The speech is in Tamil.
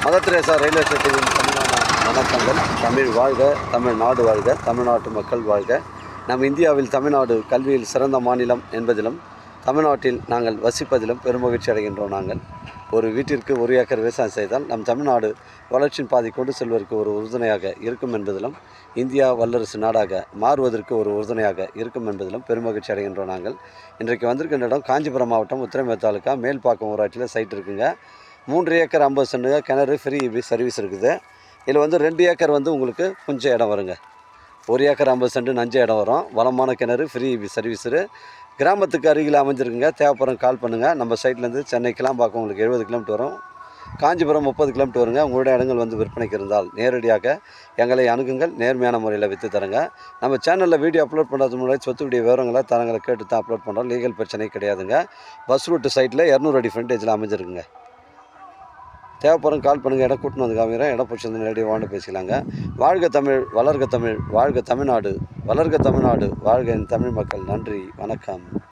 மதர் தெரேசா ரயில்வே ஸ்டேஷனின் பணிவான வணக்கங்கள். தமிழ் வாழ்க, தமிழ்நாடு வாழ்க, தமிழ்நாட்டு மக்கள் வாழ்க. நம் இந்தியாவில் தமிழ்நாடு கல்வியில் சிறந்த மாநிலம் என்பதிலும் தமிழ்நாட்டில் நாங்கள் வசிப்பதிலும் பெருமகிழ்ச்சி அடைகின்றோம். நாங்கள் ஒரு வீட்டிற்கு 1 ஏக்கர் விவசாயம் செய்தால் நம் தமிழ்நாடு வளர்ச்சியின் பாதை கொண்டு செல்வதற்கு ஒரு உறுதுணையாக இருக்கும் என்பதிலும் இந்தியா வல்லரசு நாடாக மாறுவதற்கு ஒரு உறுதுணையாக இருக்கும் என்பதிலும் பெருமகிழ்ச்சி அடைகின்றோம். நாங்கள் இன்றைக்கு வந்திருக்கின்ற இடம் காஞ்சிபுரம் மாவட்டம் உத்திரமேரூர் தாலுக்கா மேல்பாக்கம் ஊராட்சியில் சைட் இருக்குங்க. 3 ஏக்கர் 50 சென்ட்டுங்க. கிணறு ஃப்ரீ சர்வீஸ் இருக்குது. இதில் வந்து 2 ஏக்கர் வந்து உங்களுக்கு கொஞ்சம் இடம் வருங்க. 1 ஏக்கர் 50 சென்ட்டு நஞ்ச இடம் வரும். வளமான கிணறு, ஃப்ரீ சர்வீஸரு, கிராமத்துக்கு அருகில் அமைஞ்சிருக்குங்க. தேவைப்படுற கால் பண்ணுங்கள். நம்ம சைட்லேருந்து சென்னை கிளாம்பாக்கம் உங்களுக்கு 70 கிலோமீட்டர் வரும். காஞ்சிபுரம் 30 கிலோமீட்டர் வருங்க. உங்களுடைய இடங்கள் வந்து விற்பனைக்கு இருந்தால் நேரடியாக எங்களை அணுகுங்கள். நேர்மையான முறையில் விற்று தரங்க. நம்ம சேனலில் வீடியோ அப்லோட் பண்ணுறது முன்னாடி சொத்து வீடியோ விவரங்களை தரங்களை கேட்டு தான் அப்லோட் பண்ணுறோம். லீகல் பிரச்சனை கிடையாதுங்க. பஸ் ரூட்டு சைட்டில் 200 அடி ஃப்ரண்டேஜில் அமைஞ்சிருக்குங்க. தேவைப்படுற கால் பண்ணுங்கள். இடம் கூட்டின்னு வந்து காமிக்கிறேன். இடம் பிடிச்சிருந்து நேரடியாக வாழ்ந்து பேசிக்கலாங்க. வாழ்க தமிழ், வளர்க தமிழ், வாழ்க தமிழ்நாடு, வளர்க தமிழ்நாடு, வாழ்க என் தமிழ் மக்கள். நன்றி, வணக்கம்.